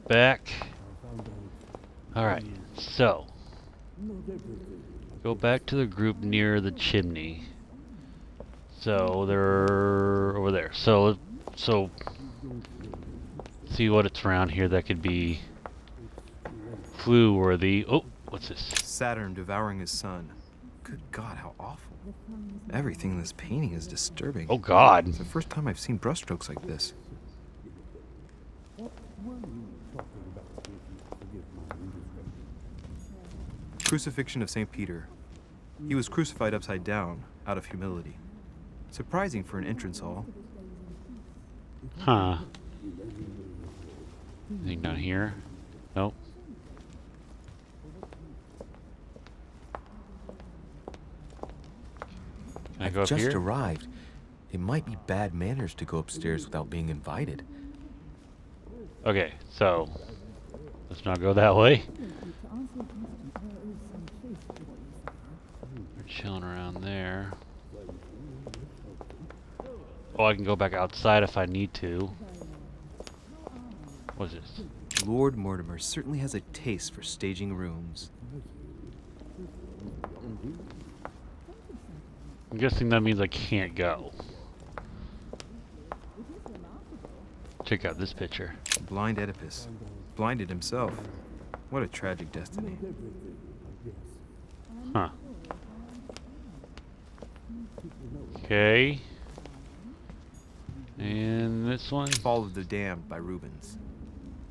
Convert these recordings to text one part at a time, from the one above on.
back. Alright, so go back to the group near the chimney. So they're over there. So see what it's around here that could be clue worthy. Oh, what's this? Saturn devouring his sun. Good God, how awful. Everything in this painting is disturbing. Oh God. It's the first time I've seen brushstrokes like this. Crucifixion of St. Peter. He was crucified upside down, out of humility. Surprising for an entrance hall. Huh. Anything down here? Nope. Can I go up Just here? arrived. It might be bad manners to go upstairs without being invited. Okay, so let's not go that way. We're chilling around there. Oh, I can go back outside if I need to. What's this? Lord Mortimer certainly has a taste for staging rooms. I'm guessing that means I can't go. Check out this picture. Blind Oedipus. Blinded himself. What a tragic destiny. Huh. Okay. And this one? Fall of the Damned by Rubens.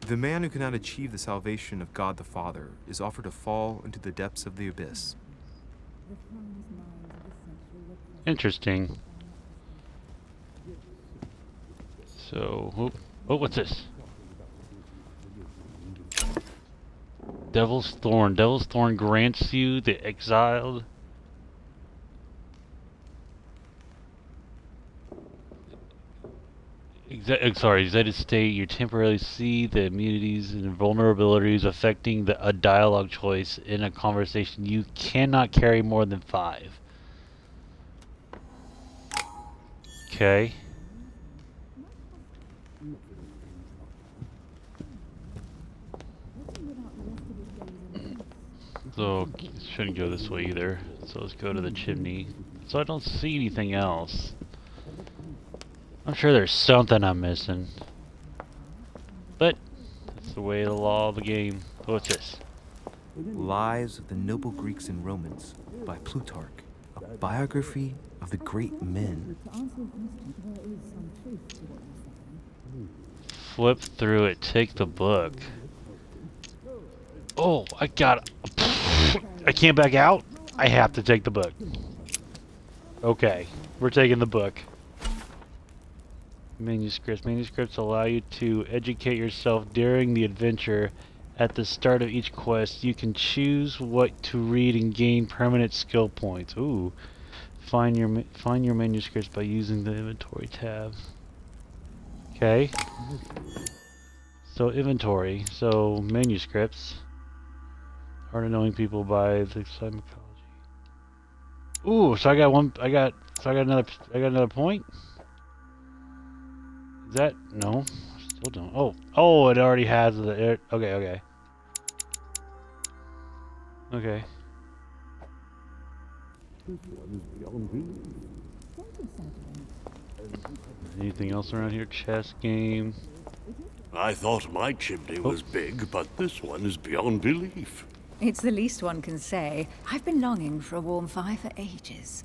The man who cannot achieve the salvation of God the Father is offered to fall into the depths of the abyss. Interesting. So, oh, what's this? Devil's Thorn. Devil's Thorn grants you the exiled. Excited state. You temporarily see the immunities and vulnerabilities affecting a dialogue choice in a conversation. You cannot carry more than 5. Okay. So, shouldn't go this way either. So let's go to the chimney. So I don't see anything else. I'm sure there's something I'm missing. But, that's the way of the law of the game. Oh, what's this? Lives of the Noble Greeks and Romans by Plutarch. A biography of the great men. Flip through it, take the book. Oh, I got it. I can't back out? I have to take the book. Okay, we're taking the book. Manuscripts. Manuscripts allow you to educate yourself during the adventure. At the start of each quest, you can choose what to read and gain permanent skill points. Ooh. Find your manuscripts by using the inventory tab. Okay. So inventory. So manuscripts. Art of knowing people by the psychology. Ooh, so I got another point? Is that no? Still don't. Oh, it already has the okay. Okay. Anything else around here? Chess game. I thought my chimney was big, but this one is beyond belief. It's the least one can say. I've been longing for a warm fire for ages.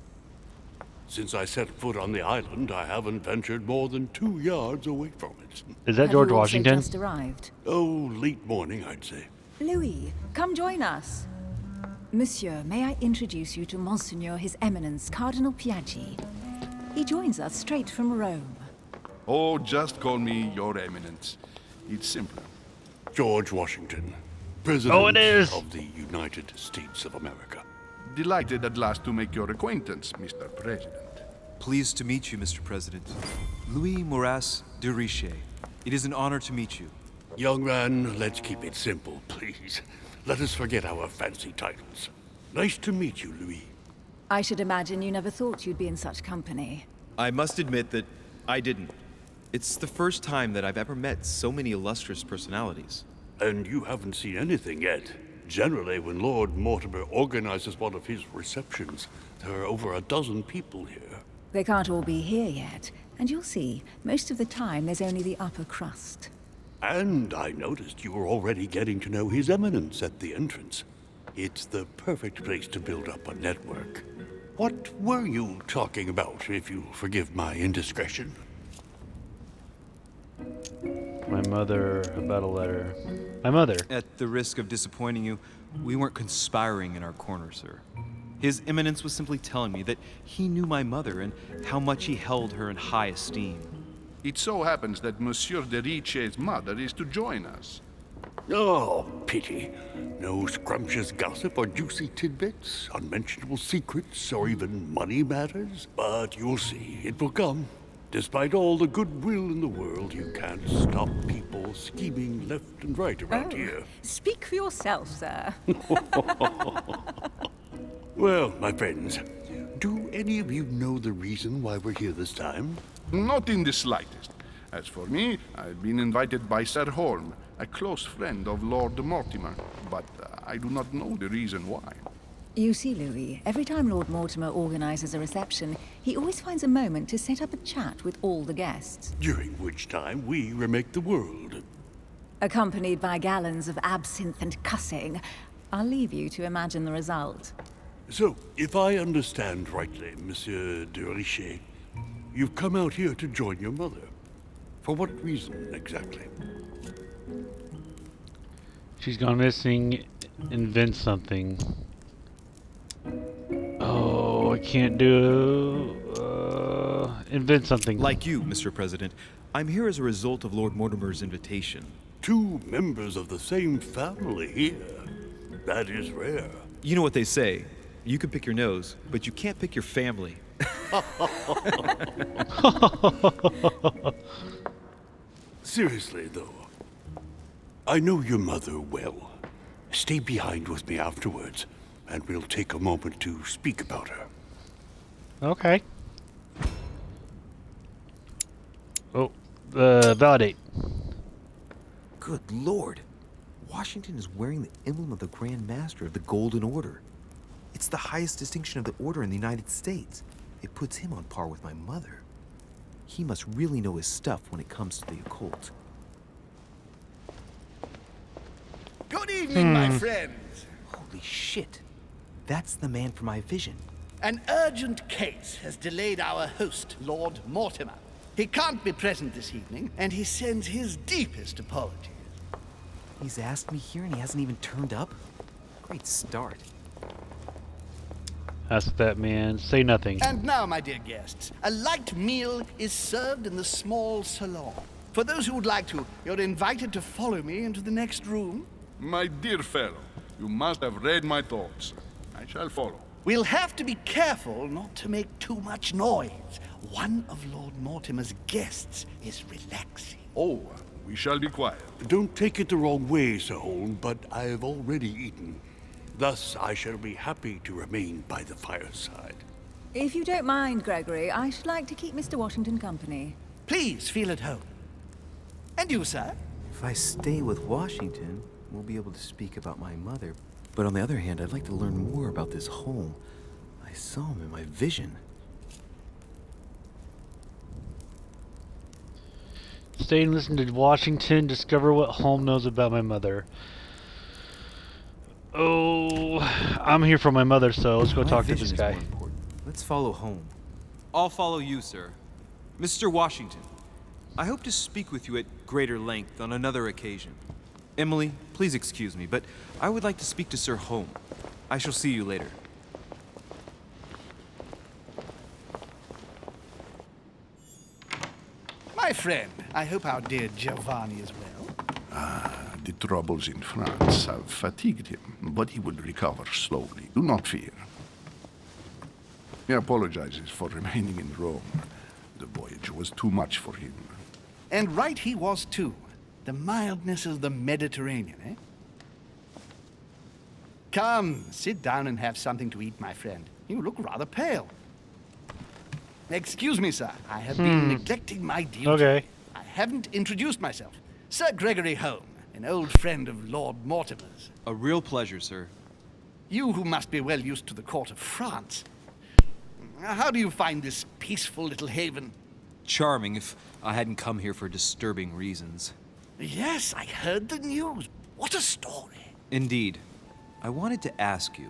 Since I set foot on the island, I haven't ventured more than 2 yards away from it. Is that Have George you also Washington? just arrived? Oh, late morning, I'd say. Louis, come join us. Monsieur, may I introduce you to Monseigneur His Eminence Cardinal Piaggi? He joins us straight from Rome. Oh, just call me Your Eminence. It's simpler. George Washington, President Oh, it is! of the United States of America. Delighted at last to make your acquaintance, Mr. President. Pleased to meet you, Mr. President. Louis Maurras de Richet. It is an honor to meet you. Young man, let's keep it simple, please. Let us forget our fancy titles. Nice to meet you, Louis. I should imagine you never thought you'd be in such company. I must admit that I didn't. It's the first time that I've ever met so many illustrious personalities. And you haven't seen anything yet. Generally, when Lord Mortimer organizes one of his receptions, there are over a dozen people here. They can't all be here yet, and you'll see, most of the time there's only the upper crust. And I noticed you were already getting to know His Eminence at the entrance. It's the perfect place to build up a network. What were you talking about, if you forgive my indiscretion? My mother, about a letter. My mother. At the risk of disappointing you, we weren't conspiring in our corner, sir. His Eminence was simply telling me that he knew my mother and how much he held her in high esteem. It so happens that Monsieur de Riche's mother is to join us. Oh, pity. No scrumptious gossip or juicy tidbits, unmentionable secrets, or even money matters. But you'll see, it will come. Despite all the goodwill in the world, you can't stop people scheming left and right around here. Speak for yourself, sir. Well, my friends, do any of you know the reason why we're here this time? Not in the slightest. As for me, I've been invited by Sir Holm, a close friend of Lord Mortimer, but I do not know the reason why. You see, Louis, every time Lord Mortimer organizes a reception, he always finds a moment to set up a chat with all the guests. During which time we remake the world. Accompanied by gallons of absinthe and cussing. I'll leave you to imagine the result. So, if I understand rightly, Monsieur de Richet, you've come out here to join your mother. For what reason, exactly? She's gone missing. Invent something. Oh, I can't do... invent something. Like you, Mr. President, I'm here as a result of Lord Mortimer's invitation. 2 members of the same family here. That is rare. You know what they say. You can pick your nose, but you can't pick your family. Seriously, though, I know your mother well. Stay behind with me afterwards, and we'll take a moment to speak about her. Okay. Oh, validate. Good Lord. Washington is wearing the emblem of the Grand Master of the Golden Order. It's the highest distinction of the order in the United States. It puts him on par with my mother. He must really know his stuff when it comes to the occult. Good evening, my friends. Holy shit. That's the man for my vision. An urgent case has delayed our host, Lord Mortimer. He can't be present this evening, and he sends his deepest apologies. He's asked me here and he hasn't even turned up? Great start. Ask that man. Say nothing. And now, my dear guests, a light meal is served in the small salon. For those who would like to, you're invited to follow me into the next room. My dear fellow, you must have read my thoughts. I shall follow. We'll have to be careful not to make too much noise. One of Lord Mortimer's guests is relaxing. Oh, we shall be quiet. Don't take it the wrong way, Sir Holm, but I have already eaten. Thus, I shall be happy to remain by the fireside. If you don't mind, Gregory, I should like to keep Mr. Washington company. Please feel at home. And you, sir? If I stay with Washington, we'll be able to speak about my mother. But on the other hand, I'd like to learn more about this home. I saw him in my vision. Stay and listen to Washington. Discover what Holm knows about my mother. Oh, I'm here for my mother, so let's go My talk to vision this is guy. more important. Let's follow home. I'll follow you, sir. Mr. Washington, I hope to speak with you at greater length on another occasion. Emily, please excuse me, but I would like to speak to Sir Holm. I shall see you later. My friend, I hope our dear Giovanni is well. The troubles in France have fatigued him, but he will recover slowly. Do not fear. He apologizes for remaining in Rome. The voyage was too much for him. And right he was too. The mildness of the Mediterranean, eh? Come, sit down and have something to eat, my friend. You look rather pale. Excuse me, sir. I have been neglecting my duty. Okay. I haven't introduced myself. Sir Gregory Holm, an old friend of Lord Mortimer's. A real pleasure, sir. You who must be well used to the court of France. How do you find this peaceful little haven? Charming if I hadn't come here for disturbing reasons. Yes, I heard the news. What a story. Indeed. I wanted to ask you,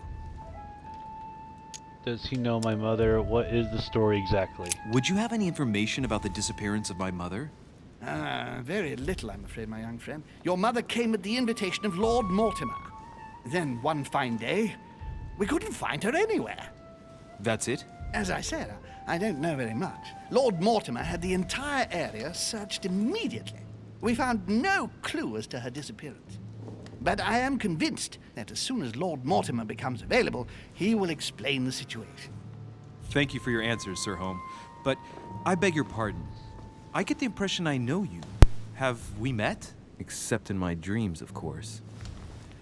Does he know my mother? What is the story exactly? would you have any information about the disappearance of my mother? Very little, I'm afraid, my young friend. Your mother came at the invitation of Lord Mortimer. Then one fine day, we couldn't find her anywhere. That's it? As I said, I don't know very much. Lord Mortimer had the entire area searched immediately. We found no clue as to her disappearance. But I am convinced that as soon as Lord Mortimer becomes available, he will explain the situation. Thank you for your answers, Sir Holmes. But I beg your pardon. I get the impression I know you. Have we met? Except in my dreams, of course.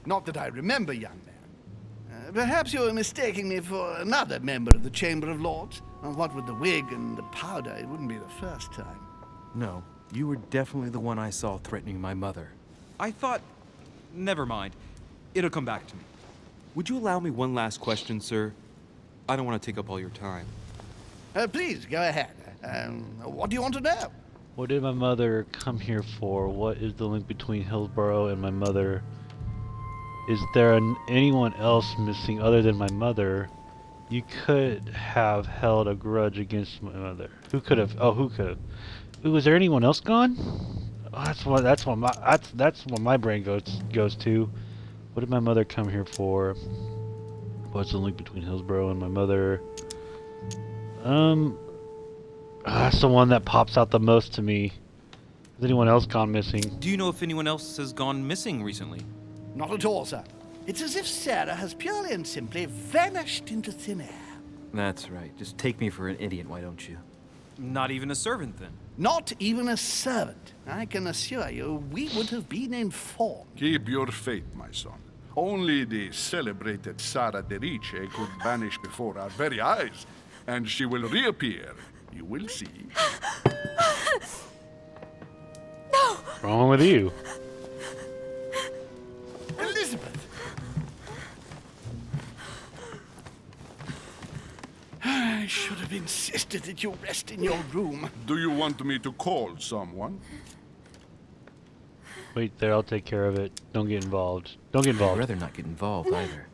Not that I remember, young man. Perhaps you are mistaking me for another member of the Chamber of Lords. What with the wig and the powder, it wouldn't be the first time. No, you were definitely the one I saw threatening my mother. I thought... Never mind. It'll come back to me. Would you allow me one last question, sir? I don't want to take up all your time. Please, go ahead. What do you want to know? What did my mother come here for? What is the link between Hillsborough and my mother? Is there anyone else missing other than my mother? You could have held a grudge against my mother. Who could have? Oh, who could have? Ooh, is there anyone else gone? Oh, that's what my brain goes to. What did my mother come here for? What's the link between Hillsborough and my mother? That's the one that pops out the most to me. Has anyone else gone missing? Do you know if anyone else has gone missing recently? Not at all, sir. It's as if Sarah has purely and simply vanished into thin air. That's right. Just take me for an idiot, why don't you? Not even a servant, then? Not even a servant. I can assure you, we would have been informed. Keep your faith, my son. Only the celebrated Sarah de Riche could vanish before our very eyes, and she will reappear. You will see. What's wrong with you? Elizabeth! I should have insisted that you rest in your room. Do you want me to call someone? Wait there, I'll take care of it. Don't get involved. Don't get I'd involved. rather not get involved either.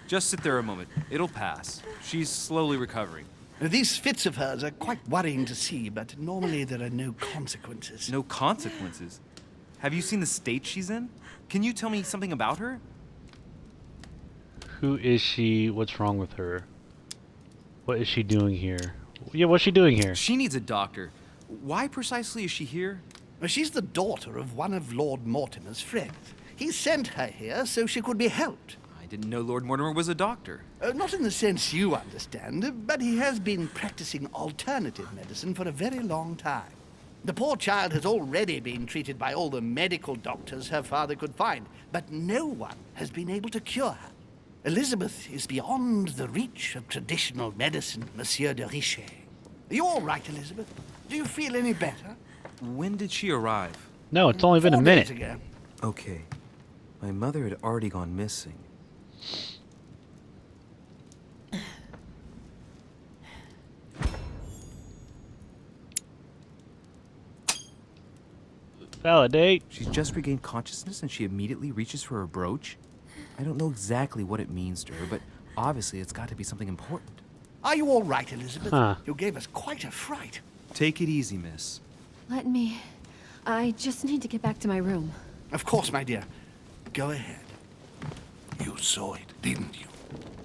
Just sit there a moment. It'll pass. She's slowly recovering. These fits of hers are quite worrying to see, but normally there are no consequences. No consequences? Have you seen the state she's in? Can you tell me something about her? Who is she? What's wrong with her? What is she doing here? Yeah, what's she doing here? She needs a doctor. Why precisely is she here? She's the daughter of one of Lord Mortimer's friends. He sent her here so she could be helped. I didn't know Lord Mortimer was a doctor. Not in the sense you understand, but he has been practicing alternative medicine for a very long time. The poor child has already been treated by all the medical doctors her father could find, but no one has been able to cure her. Elizabeth is beyond the reach of traditional medicine, Monsieur de Richet. Are you all right, Elizabeth? Do you feel any better? When did she arrive? No, it's only been a 4 minute. days ago. Okay. My mother had already gone missing. Validate. She's just regained consciousness and she immediately reaches for her brooch? I don't know exactly what it means to her, but obviously it's got to be something important. Are you all right, Elizabeth? Huh. You gave us quite a fright. Take it easy, miss. Let me... I just need to get back to my room. Of course, my dear. Go ahead. You saw it, didn't you?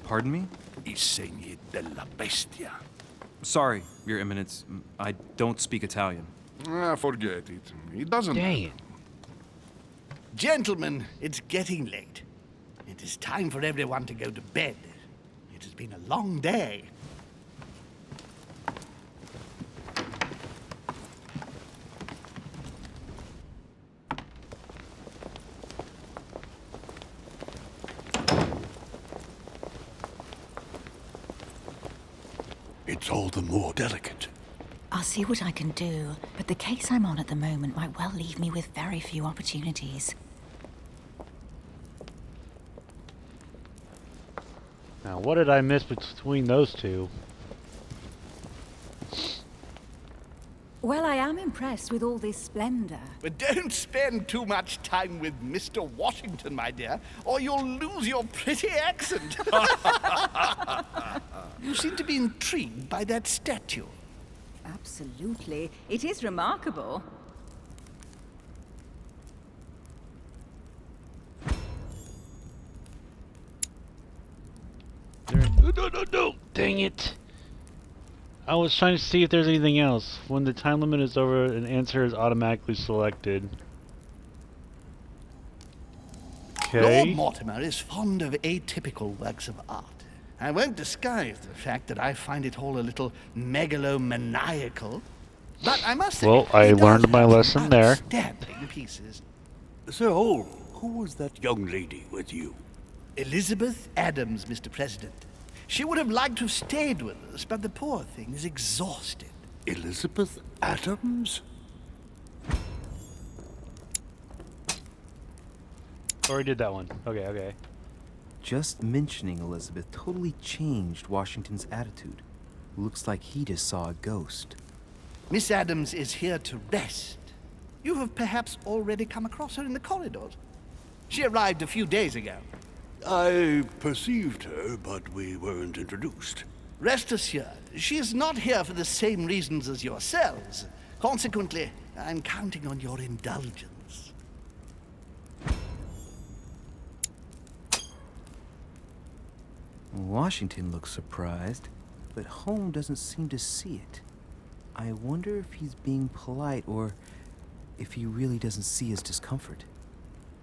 Pardon me? I segni della bestia. Sorry, Your Eminence. I don't speak Italian. Forget it. It doesn't Dang matter. it. Gentlemen, it's getting late. It is time for everyone to go to bed. It has been a long day. It's all the more delicate. I'll see what I can do, but the case I'm on at the moment might well leave me with very few opportunities. Now, what did I miss between those two? Well, I am impressed with all this splendor. But don't spend too much time with Mr. Washington, my dear, or you'll lose your pretty accent. You seem to be intrigued by that statue. Absolutely. It is remarkable. No! Dang it! I was trying to see if there's anything else. When the time limit is over, an answer is automatically selected. Lord Okay. Mortimer is fond of atypical works of art. I won't disguise the fact that I find it all a little megalomaniacal. But I must say, Well, I he does learned my have some lesson there. outstanding pieces. Sir Hole, who was that young lady with you? Elizabeth Adams, Mr. President. She would have liked to have stayed with us, but the poor thing is exhausted. Elizabeth Adams? Already did that one. Okay. Just mentioning Elizabeth totally changed Washington's attitude. Looks like he just saw a ghost. Miss Adams is here to rest. You have perhaps already come across her in the corridors. She arrived a few days ago. I perceived her, but we weren't introduced. Rest assured, she is not here for the same reasons as yourselves. Consequently, I'm counting on your indulgence. Washington looks surprised, but Holmes doesn't seem to see it. I wonder if he's being polite or if he really doesn't see his discomfort.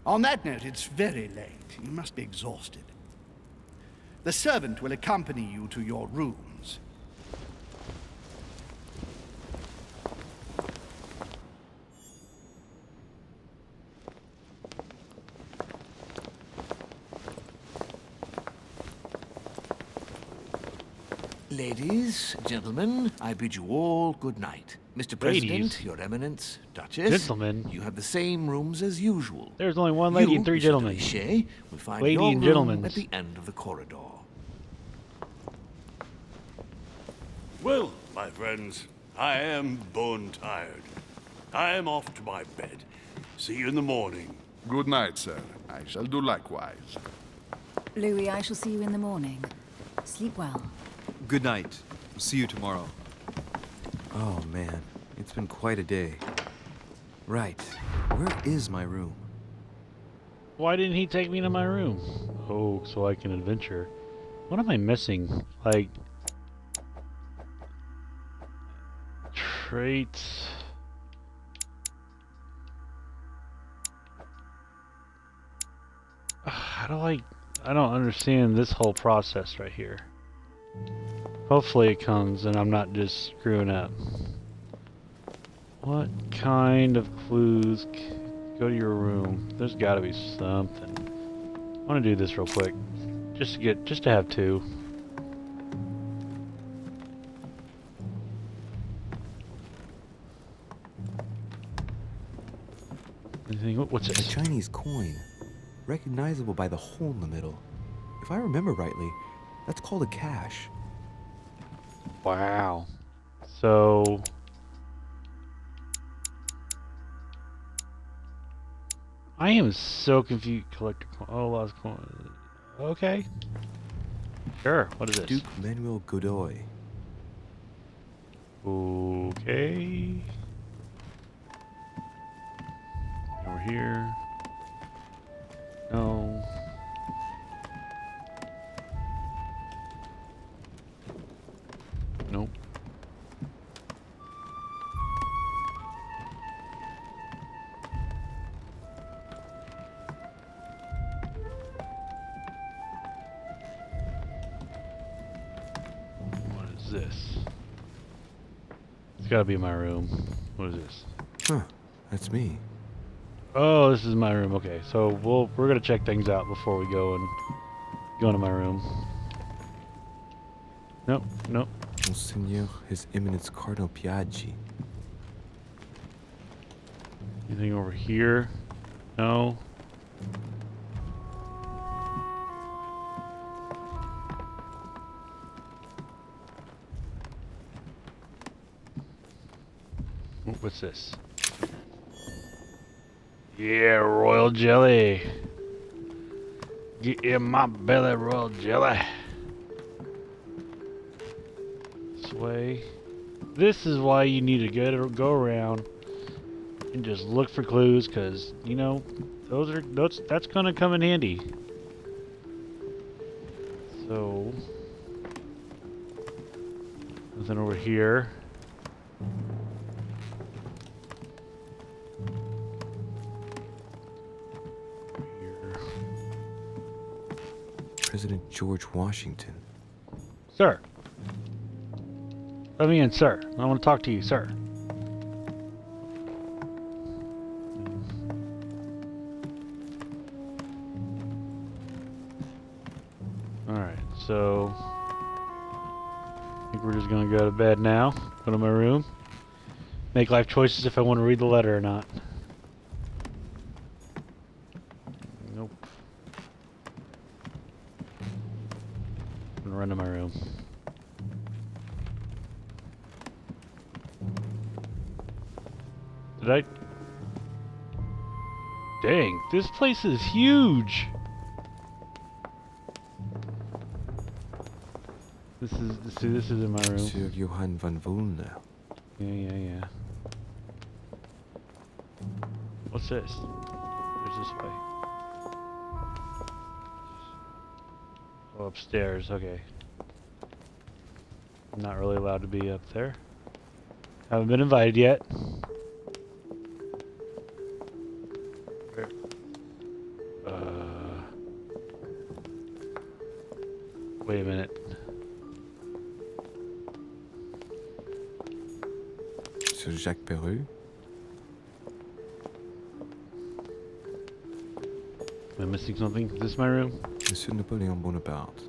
On that note, it's very late. You must be exhausted. The servant will accompany you to your rooms. Ladies, gentlemen, I bid you all good night. Mr. President, Ladies. Your Eminence, Duchess, Gentlemen. you have the same rooms as usual. There's only one lady You, and three Mr. gentlemen. Trichet, will find Lady your and room gentlemen. at the end of the corridor. Well, my friends, I am bone tired. I am off to my bed. See you in the morning. Good night, sir. I shall do likewise. Louis, I shall see you in the morning. Sleep well. Good night. See you tomorrow. Oh man, it's been quite a day. Right, where is my room? Why didn't he take me to my room? Oh, so I can adventure. What am I missing? Like... traits... How do I don't understand this whole process right here. Hopefully it comes and I'm not just screwing up. What kind of clues? Go to your room. There's gotta be something. I wanna do this real quick. Just to have two. Anything? What's A this? Chinese coin, recognizable by the hole in the middle. If I remember rightly, that's called a cash. Wow. So... I am so confused. Collector coin. Oh, lost coin. Okay. Sure. What is this? Duke Manuel Godoy. Okay. Over here. No. Nope. What is this? It's gotta be in my room. What is this? Huh, that's me. Oh, this is my room. Okay, so we're gonna check things out before we go into my room. Nope, nope. Monseigneur, His Eminence Cardinal Piaggi. Anything over here? No. What's this? Yeah, royal jelly. Get in my belly, royal jelly. This way. This is why you need to go around and just look for clues, because you know that's gonna come in handy. So nothing over here. President George Washington. Sir. Let me in, sir. I want to talk to you, sir. Alright, so I think we're just gonna go to bed now. Go to my room. Make life choices if I want to read the letter or not. Nope. I'm gonna run to my room. Did I? Dang, this place is huge. This is in my room. Monsieur Johann van Volner. Yeah. What's this? There's this way. Oh, upstairs. Okay. I'm not really allowed to be up there. Haven't been invited yet. Wait a minute. Sir Jacques Peru. Am I missing something? Is this my room? Monsieur Napoleon Bonaparte.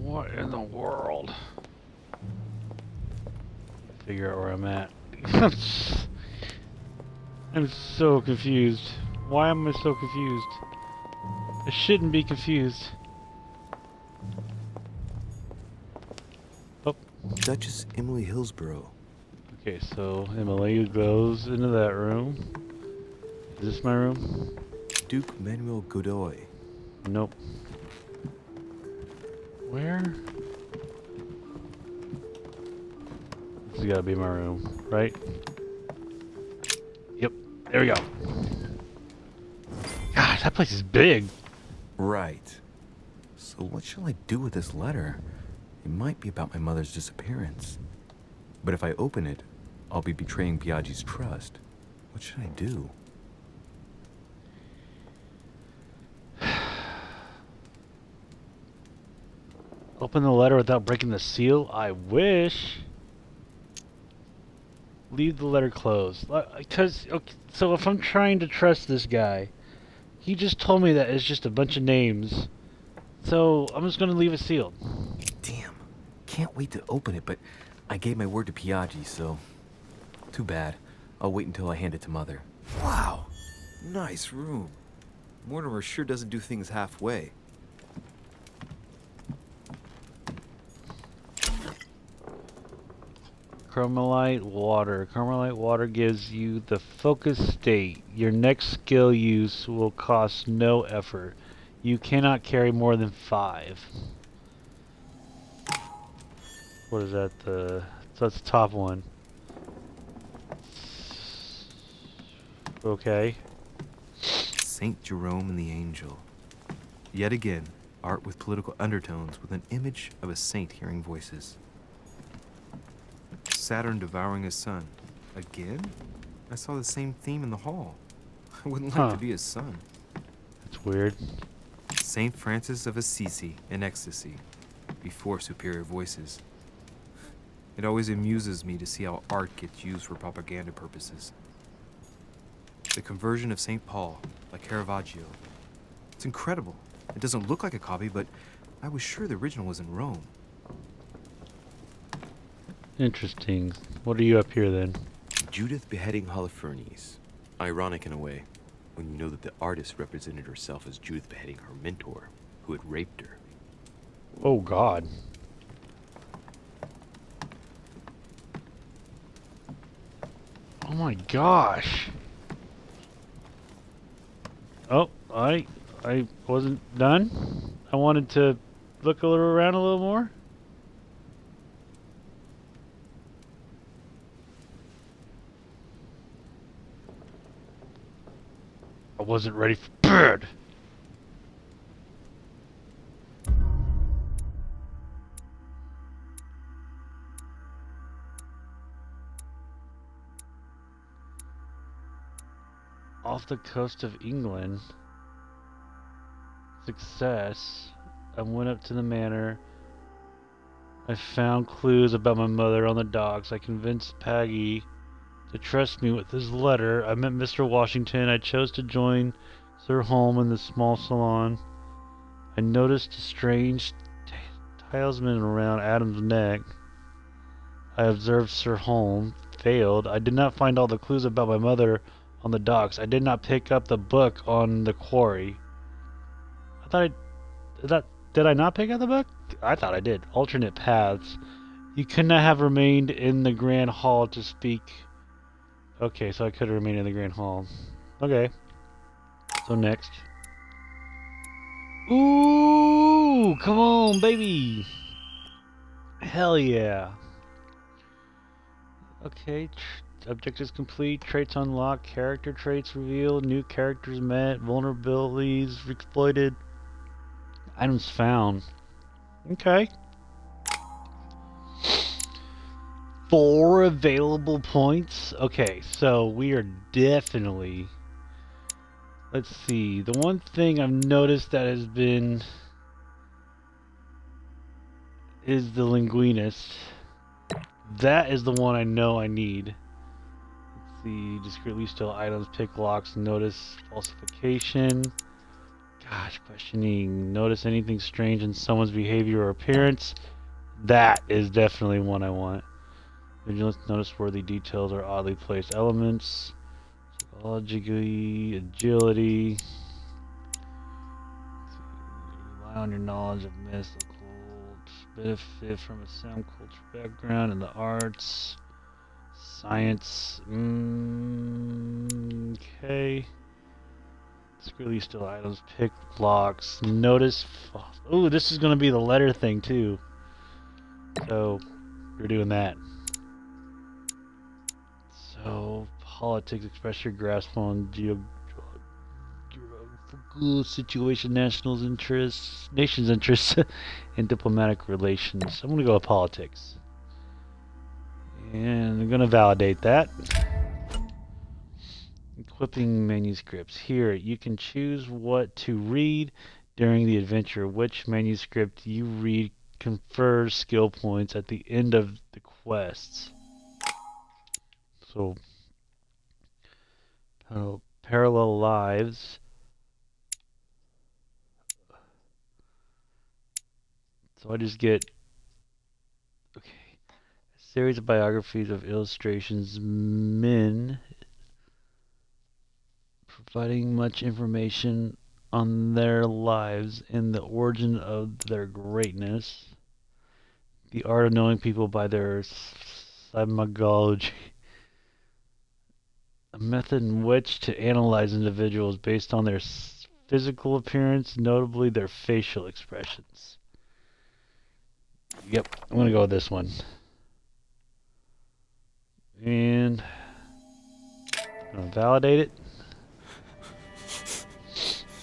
What in the world? Figure out where I'm at. I'm so confused. Why am I so confused? I shouldn't be confused. Oh. Duchess Emily Hillsborough. Okay, so Emily goes into that room. Is this my room? Duke Manuel Godoy. Nope. Where? This has got to be my room, right? Yep. There we go. Gosh, that place is big. Right. So what shall I do with this letter? It might be about my mother's disappearance. But if I open it, I'll be betraying Piaggi's trust. What should I do? Open the letter without breaking the seal? I wish. Leave the letter closed. Because, okay, so if I'm trying to trust this guy, he just told me that it's just a bunch of names. So I'm just going to leave it sealed. Damn. Can't wait to open it, but I gave my word to Piaggi, so... Too bad. I'll wait until I hand it to Mother. Wow. Nice room. Mortimer sure doesn't do things halfway. Chromalite water. Chromalite water gives you the focus state. Your next skill use will cost no effort. You cannot carry more than 5. What is that? So that's the top one. Okay. Saint Jerome and the Angel. Yet again, art with political undertones with an image of a saint hearing voices. Saturn devouring his son. Again? I saw the same theme in the hall. I wouldn't like to be his son. That's weird. Saint Francis of Assisi in ecstasy, before superior voices. It always amuses me to see how art gets used for propaganda purposes. The conversion of St. Paul by Caravaggio. It's incredible. It doesn't look like a copy, but I was sure the original was in Rome. Interesting. What are you up here then? Judith beheading Holofernes. Ironic in a way, when you know that the artist represented herself as Judith beheading her mentor, who had raped her. Oh God. Oh my gosh. Oh, I wasn't done. I wanted to look around a little more. I wasn't ready for bed. Off the coast of England. Success. I went up to the manor. I found clues about my mother on the docks. I convinced Peggy to trust me with his letter. I met Mr. Washington. I chose to join Sir Holm in the small salon. I noticed a strange talisman around Adam's neck. I observed Sir Holm. Failed. I did not find all the clues about my mother on the docks. I did not pick up the book on the quarry. Did I not pick up the book? I thought I did. Alternate paths. You could not have remained in the Grand Hall to speak. Okay, so I could have remained in the Grand Hall. Okay. So next. Ooh, come on, baby. Hell yeah. Okay, objectives complete, traits unlocked, character traits revealed, new characters met, vulnerabilities exploited, items found. Okay. 4 available points. Okay, so we are definitely... Let's see. The one thing I've noticed that has been... is the linguinist. That is the one I know I need. Let's see. Discreetly steal items, pick locks, notice falsification. Gosh, questioning. Notice anything strange in someone's behavior or appearance. That is definitely one I want. Vigilance, noticeworthy details or oddly placed elements. Psychologically, agility. Rely on your knowledge of mystical. Benefit from a sound culture background in the arts. Science. Okay. Discreetly steal items, pick locks, notice. Ooh, this is going to be the letter thing too. So, we're doing that. So, politics, express your grasp on geographical situation, nationals' interests, nation's interests, and diplomatic relations. I'm going to go with politics. And I'm going to validate that. Equipping manuscripts. Here, you can choose what to read during the adventure. Which manuscript you read confers skill points at the end of the quests. So, parallel lives. So I just get, okay, a series of biographies of illustrations, men, providing much information on their lives and the origin of their greatness. The art of knowing people by their psychology. A method in which to analyze individuals based on their physical appearance, notably their facial expressions. Yep, I'm gonna go with this one. And I'm gonna validate it.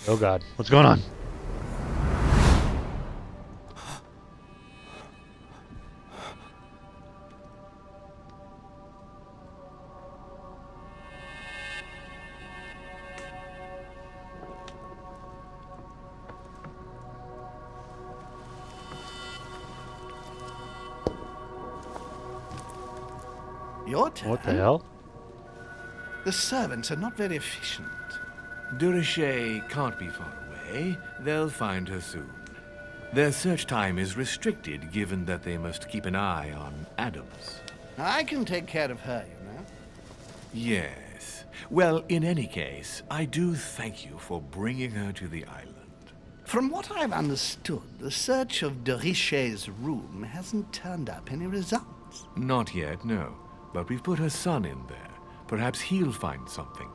Oh God, what's going on? Your turn? What the hell? The servants are not very efficient. Durocher can't be far away. They'll find her soon. Their search time is restricted, given that they must keep an eye on Adams. I can take care of her, you know. Yes. Well, in any case, I do thank you for bringing her to the island. From what I've understood, the search of de Richet's room hasn't turned up any results. Not yet, no. But we've put her son in there. Perhaps he'll find something.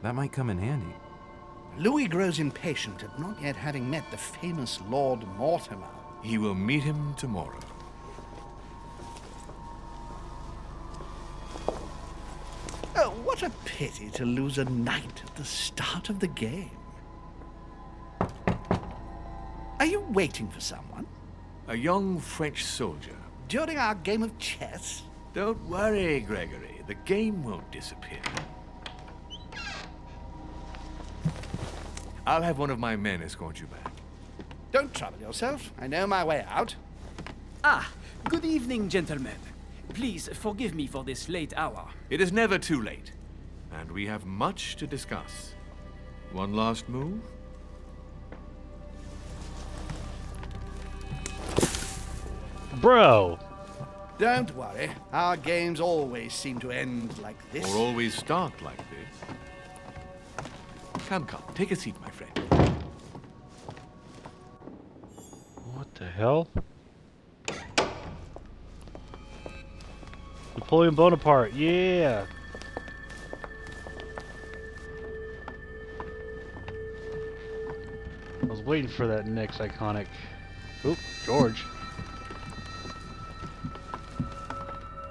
That might come in handy. Louis grows impatient at not yet having met the famous Lord Mortimer. He will meet him tomorrow. Oh, what a pity to lose a knight at the start of the game. Are you waiting for someone? A young French soldier. During our game of chess? Don't worry, Gregory. The game won't disappear. I'll have one of my men escort you back. Don't trouble yourself. I know my way out. Ah, good evening, gentlemen. Please forgive me for this late hour. It is never too late, and we have much to discuss. One last move? Bro! Don't worry. Our games always seem to end like this. Or always start like this. Come, take a seat, my friend. What the hell? Napoleon Bonaparte, yeah! I was waiting for that next iconic... Oop, George.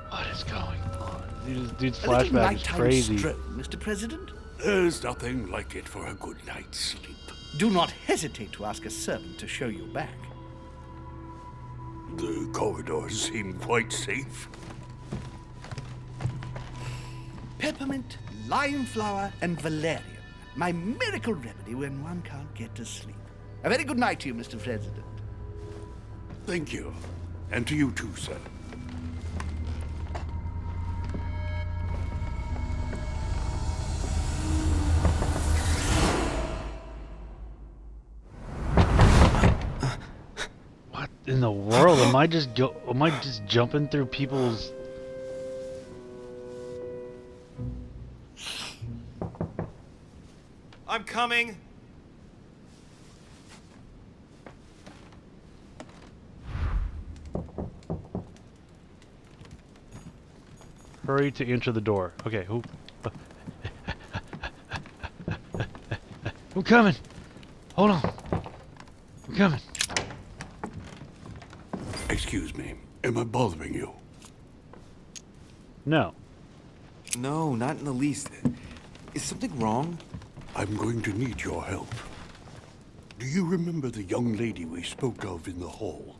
What is going on? Dude's A little flashback is nighttime crazy. stroll, Mr. President. There's nothing like it for a good night's sleep. Do not hesitate to ask a servant to show you back. The corridors seem quite safe. Peppermint, lime flower, and valerian. My miracle remedy when one can't get to sleep. A very good night to you, Mr. President. Thank you. And to you too, sir. What in the world? Am I just jumping through people's... I'm coming. Hurry to enter the door. Okay, who? I'm coming! Hold on. I'm coming. Excuse me. Am I bothering you? No. No, not in the least. Is something wrong? I'm going to need your help. Do you remember the young lady we spoke of in the hall?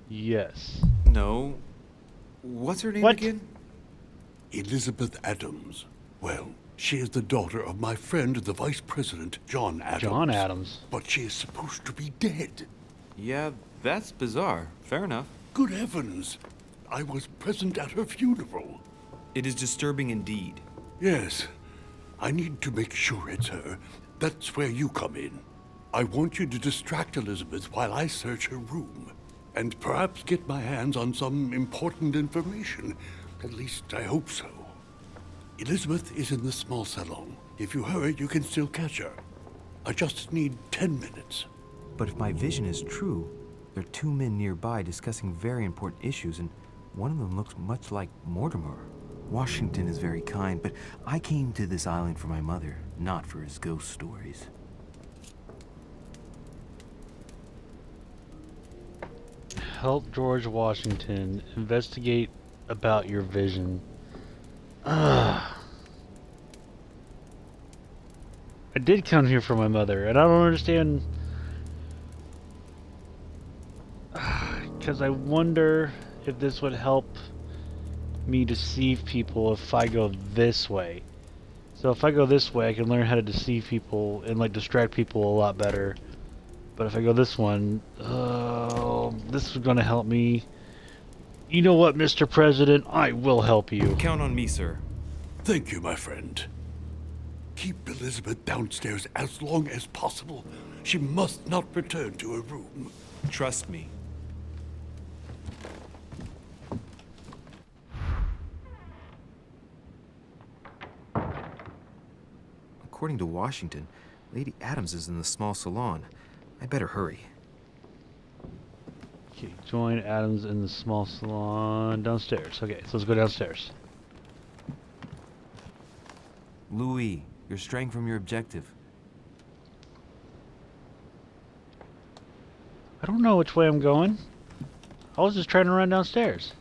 Yes. No. What's her name What? again? Elizabeth Adams. Well, she is the daughter of my friend, the Vice President, John Adams. John Adams. But she is supposed to be dead. Yeah, that's bizarre. Fair enough. Good heavens! I was present at her funeral. It is disturbing indeed. Yes. I need to make sure it's her. That's where you come in. I want you to distract Elizabeth while I search her room. And perhaps get my hands on some important information. At least I hope so. Elizabeth is in the small salon. If you hurry, you can still catch her. I just need 10 minutes. But if my vision is true, there are two men nearby discussing very important issues, and one of them looks much like Mortimer. Washington is very kind, but I came to this island for my mother, not for his ghost stories. Help George Washington investigate about your vision. Ugh. I did come here for my mother, and I don't understand. Because I wonder if this would help me deceive people if I go this way. So if I go this way, I can learn how to deceive people and like distract people a lot better. But if I go this one, this is going to help me. You know what, Mr. President? I will help you. Count on me, sir. Thank you, my friend. Keep Elizabeth downstairs as long as possible. She must not return to her room. Trust me. According to Washington, Lady Adams is in the small salon. I better hurry. Okay, join Adams in the small salon downstairs. Okay, so let's go downstairs. Louis, you're straying from your objective. I don't know which way I'm going. I was just trying to run downstairs.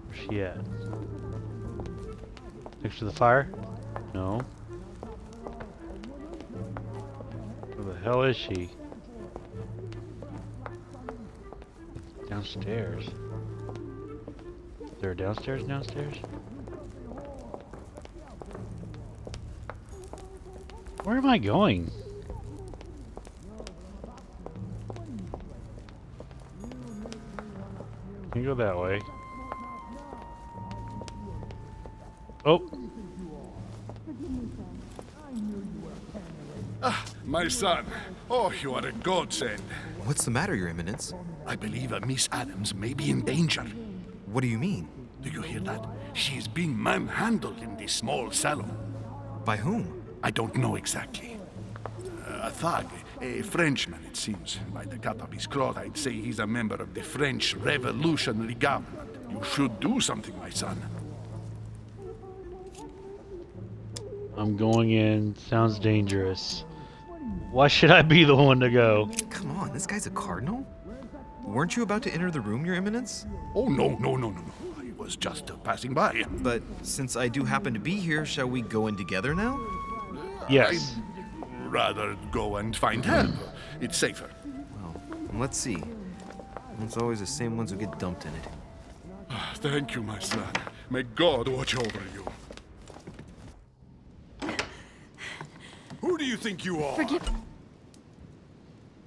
Where's she at? Next to the fire? No. Where the hell is she? Downstairs. Is there a downstairs? Where am I going? Can you go that way? Oh! My son. Oh, you are a godsend. What's the matter, Your Eminence? I believe Miss Adams may be in danger. What do you mean? Do you hear that? She is being manhandled in this small salon. By whom? I don't know exactly. A thug, a Frenchman, it seems. By the cut of his cloth, I'd say he's a member of the French Revolutionary Government. You should do something, my son. I'm going in. Sounds dangerous. Why should I be the one to go? Come on, this guy's a cardinal? Weren't you about to enter the room, Your Eminence? Oh, no. I was just passing by. But since I do happen to be here, shall we go in together now? Yes. I'd rather go and find help. It's safer. Well, let's see. It's always the same ones who get dumped in it. Thank you, my son. May God watch over you. Who do you think you are? Forgive.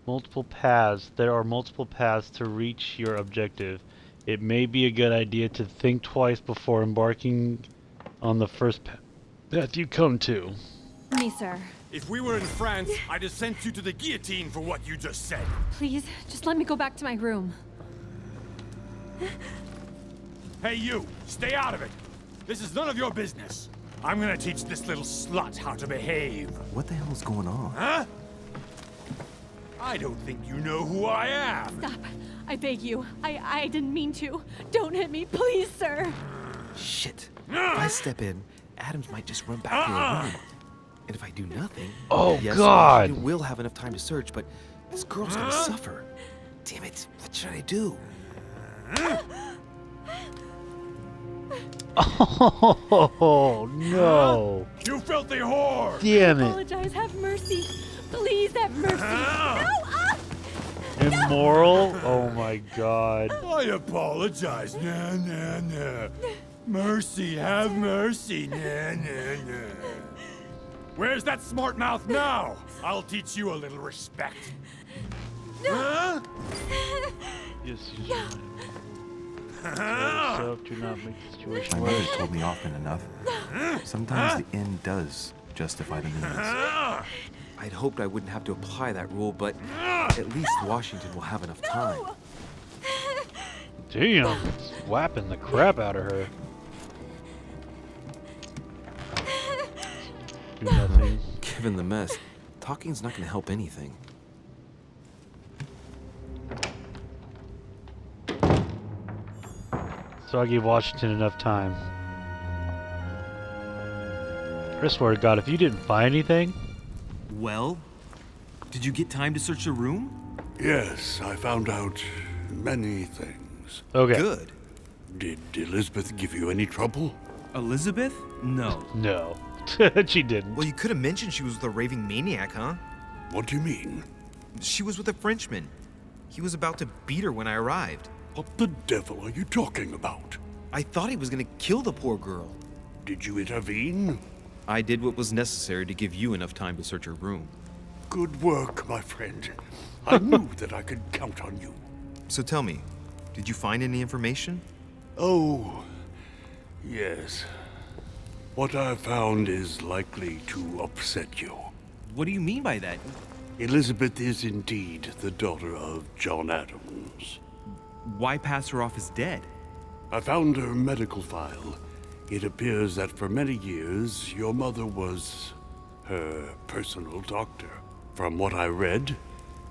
Multiple paths. There are multiple paths to reach your objective. It may be a good idea to think twice before embarking on the first path you come to. Me, sir. If we were in France, I'd have sent you to the guillotine for what you just said. Please, just let me go back to my room. Hey, you! Stay out of it! This is none of your business. I'm gonna teach this little slut how to behave. What the hell is going on? Huh? I don't think you know who I am. Stop. I beg you. I didn't mean to. Don't hit me, please, sir. Shit. If I step in, Adams might just run back to her room. And if I do nothing... Oh, yes, God! we will have enough time to search, but this girl's gonna suffer. Damn it. What should I do? Oh, no. You filthy whore! Damn I it. apologize. Have mercy. Please have mercy. No! Immoral? Oh, my God. I apologize. Nah. Mercy, have mercy. Nah. Where's that smart mouth now? I'll teach you a little respect. Huh? Yes, you should. Yourself, do not make the situation My worse. mother told me often enough. Sometimes the end does justify the means. I'd hoped I wouldn't have to apply that rule, but at least Washington will have enough time. Damn, it's whapping the crap out of her. Do nothing. Given the mess, talking's not gonna help anything. So I gave Washington enough time. I swear to God, if you didn't find anything... Well, did you get time to search the room? Yes, I found out many things. Okay. Good. Did Elizabeth give you any trouble? Elizabeth? No. No. She didn't. Well, you could have mentioned she was with a raving maniac, huh? What do you mean? She was with a Frenchman. He was about to beat her when I arrived. What the devil are you talking about? I thought he was gonna kill the poor girl. Did you intervene? I did what was necessary to give you enough time to search her room. Good work, my friend. I knew that I could count on you. So tell me, did you find any information? Oh, yes. What I found is likely to upset you. What do you mean by that? Elizabeth is indeed the daughter of John Adams. Why pass her off as dead? I found her medical file. It appears that for many years, your mother was her personal doctor. From what I read,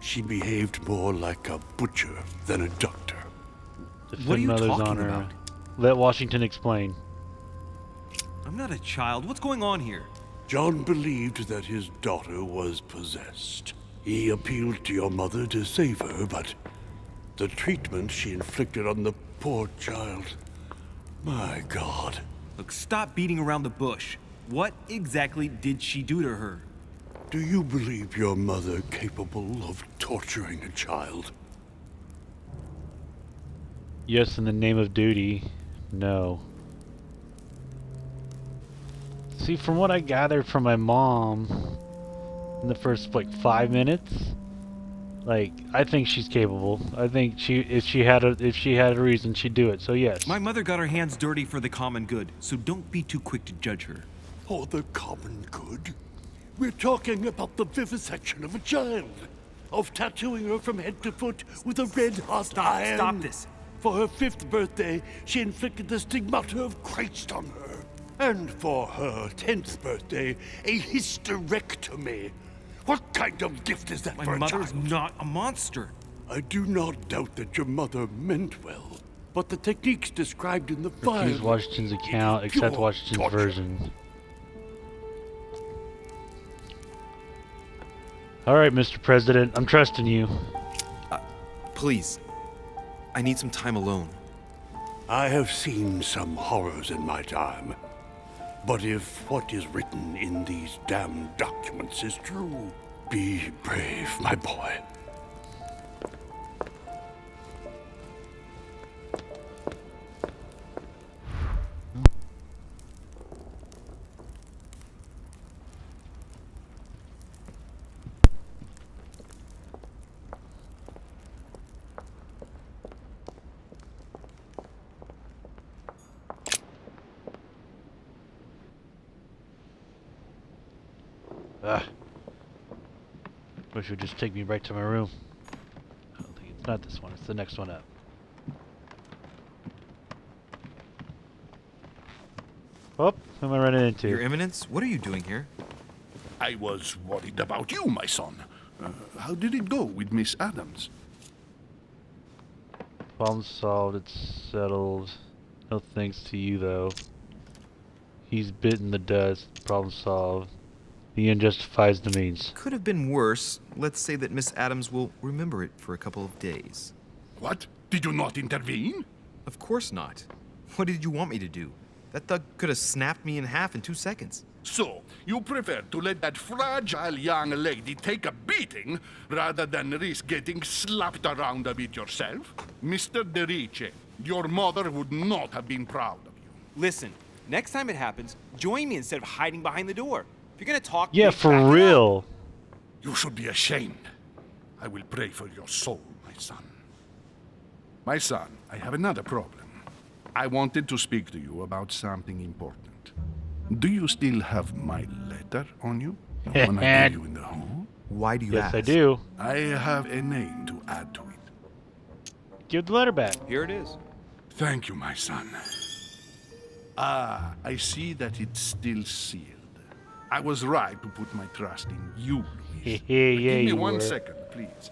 she behaved more like a butcher than a doctor. What are you Mother's talking honor. about? Let Washington explain. I'm not a child. What's going on here? John believed that his daughter was possessed. He appealed to your mother to save her, but the treatment she inflicted on the poor child... My God. Look, stop beating around the bush. What exactly did she do to her? Do you believe your mother capable of torturing a child? Yes, in the name of duty. No. See, from what I gathered from my mom in the first, like, 5 minutes, like, I think she's capable. I think if she had a reason, she'd do it. So yes. My mother got her hands dirty for the common good, so don't be too quick to judge her. For the common good? We're talking about the vivisection of a child. Of tattooing her from head to foot with a red-hot iron. Stop this. For her 5th birthday, she inflicted the stigmata of Christ on her. And for her 10th birthday, a hysterectomy. What kind of gift is that for a child? My mother's not a monster. I do not doubt that your mother meant well, but the techniques described in the file... Refuse Washington's account, accept pure Washington's torture. version. Alright, Mr. President, I'm trusting you. Please. I need some time alone. I have seen some horrors in my time. But if what is written in these damned documents is true, be brave, my boy. Wish it would just take me right to my room. I don't think it's not this one, it's the next one up. Oh, who am I running into? Your Eminence, what are you doing here? I was worried about you, my son. How did it go with Miss Adams? Problem solved, it's settled. No thanks to you, though. He's bitten the dust. Problem solved. The end justifies the means. Could have been worse. Let's say that Miss Adams will remember it for a couple of days. What? Did you not intervene? Of course not. What did you want me to do? That thug could have snapped me in half in 2 seconds. So, you prefer to let that fragile young lady take a beating rather than risk getting slapped around a bit yourself? Mr. Derice, your mother would not have been proud of you. Listen, next time it happens, join me instead of hiding behind the door. If you're gonna talk, Yeah, back for it up. real. You should be ashamed. I will pray for your soul, my son. My son, I have another problem. I wanted to speak to you about something important. Do you still have my letter on you? The one I gave you in the hall? Why do you Yes, ask? I do. I have a name to add to it. Give the letter back. Here it is. Thank you, my son. Ah, I see that it's still sealed. I was right to put my trust in you, Luis. Yeah, Give me you one were. second, please.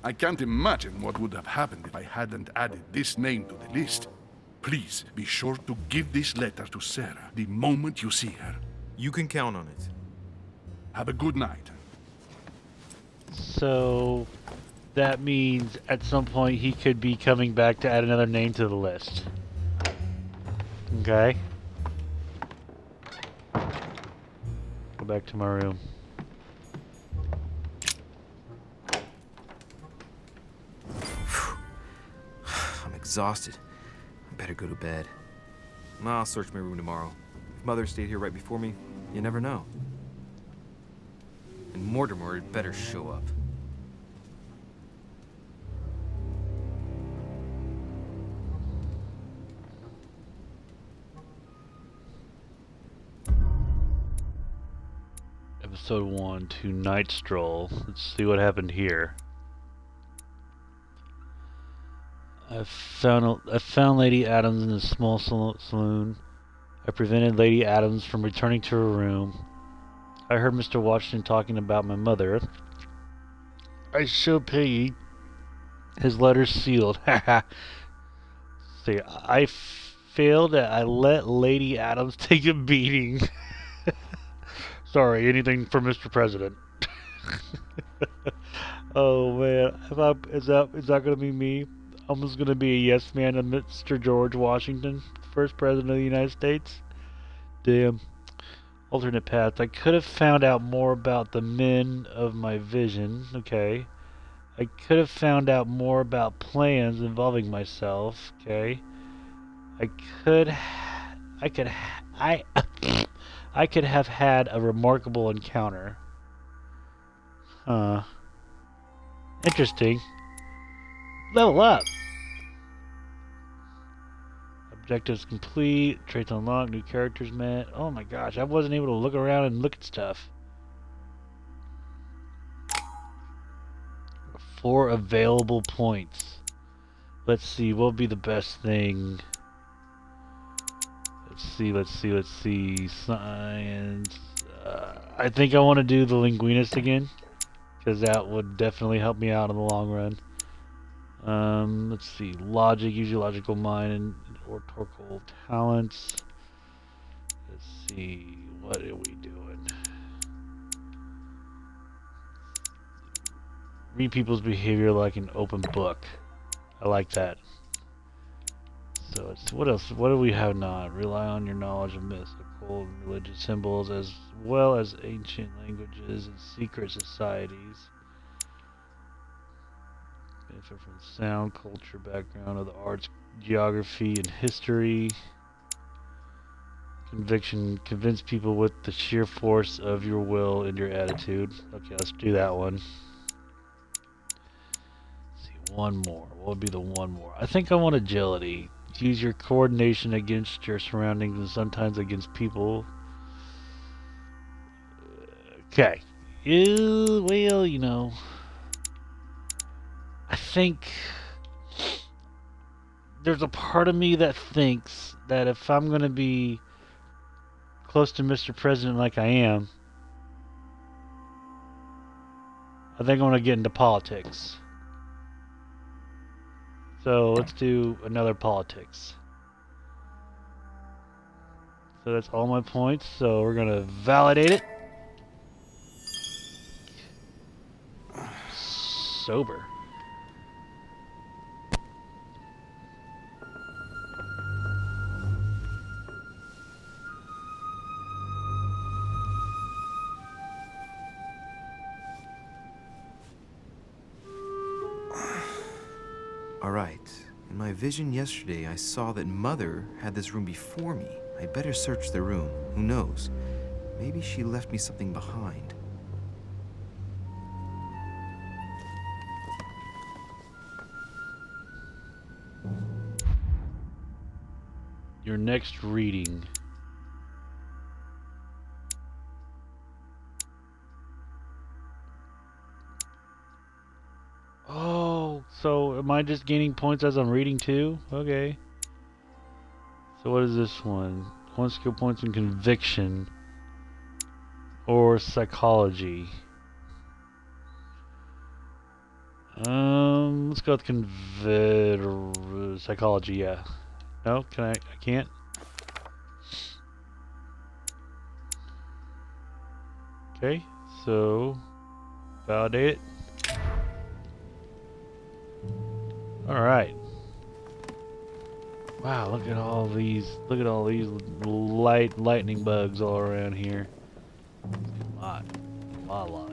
I can't imagine what would have happened if I hadn't added this name to the list. Please be sure to give this letter to Sarah the moment you see her. You can count on it. Have a good night. So that means at some point he could be coming back to add another name to the list. Okay. Go back to my room. I'm exhausted. I better go to bed. I'll search my room tomorrow. If Mother stayed here right before me, you never know. And Mortimer had better show up. Episode 1 to Night Stroll. Let's see what happened here. I found Lady Adams in a small saloon. I prevented Lady Adams from returning to her room. I heard Mr. Washington talking about my mother. I showed Peggy his letter sealed. See, I failed. I let Lady Adams take a beating. Sorry, anything for Mr. President. Oh man, is that gonna be me? I'm just gonna be a yes man to Mr. George Washington, first president of the United States. Damn. Alternate paths. I could have found out more about the men of my vision. Okay. I could have found out more about plans involving myself. Okay. I could have had a remarkable encounter. Huh. Interesting. Level up. Objectives complete. Traits unlocked. New characters met. Oh my gosh, I wasn't able to look around and look at stuff. 4 available points. Let's see, what would be the best thing? Let's see. Science. I think I want to do the linguinist again, because that would definitely help me out in the long run. Let's see. Logic, use your logical mind and oratorical talents. Let's see. What are we doing? Read people's behavior like an open book. I like that. So let's see. What else? What do we have not? Rely on your knowledge of mystical and religious symbols as well as ancient languages and secret societies. Benefit from the sound, culture, background of the arts, geography, and history. Conviction, convince people with the sheer force of your will and your attitude. Okay, let's do that one. Let's see, one more. What would be the one more? I think I want agility. Use your coordination against your surroundings and sometimes against people. Okay. Well, you know, I think there's a part of me that thinks that if I'm going to be close to Mr. President like I am, I think I want to get into politics. So let's do another politics. So that's all my points. So we're going to validate it. Sober. Alright. In my vision yesterday, I saw that Mother had this room before me. I'd better search the room. Who knows? Maybe she left me something behind. Your next reading. Oh, so am I just gaining points as I'm reading too? Okay. So what is this one? 1 skill points in conviction or psychology. Let's go with psychology, yeah. No, I can't. Okay, so validate it. Alright. Wow, look at all these lightning bugs all around here. A lot.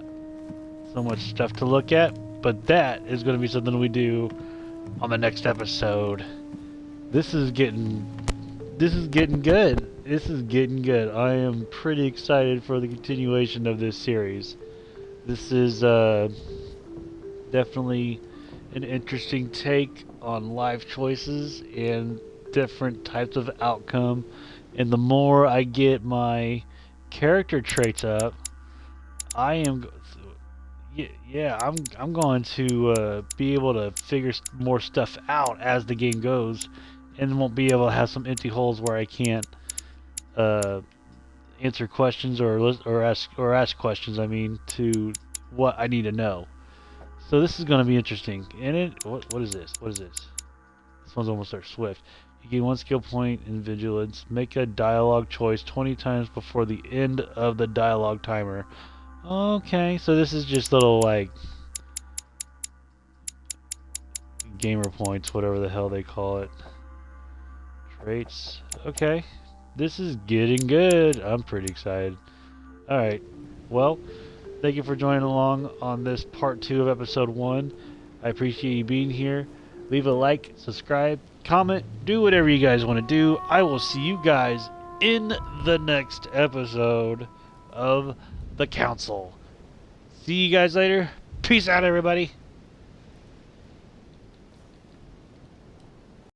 So much stuff to look at, but that is going to be something we do on the next episode. This is getting good. This is getting good. I am pretty excited for the continuation of this series. This is definitely an interesting take on life choices and different types of outcome. And the more I get my character traits up, I am I'm going to be able to figure more stuff out as the game goes, and won't be able to have some empty holes where I can't answer questions or ask questions. I mean, to what I need to know. So this is going to be interesting. And what is this? What is this? This one's almost there. Swift. You gain 1 skill point in vigilance. Make a dialogue choice 20 times before the end of the dialogue timer. Okay, so this is just little, like, gamer points, whatever the hell they call it. Traits. Okay. This is getting good. I'm pretty excited. Alright. Well, thank you for joining along on this part 2 of episode 1. I appreciate you being here. Leave a like, subscribe, comment, do whatever you guys want to do. I will see you guys in the next episode of The Council. See you guys later. Peace out, everybody.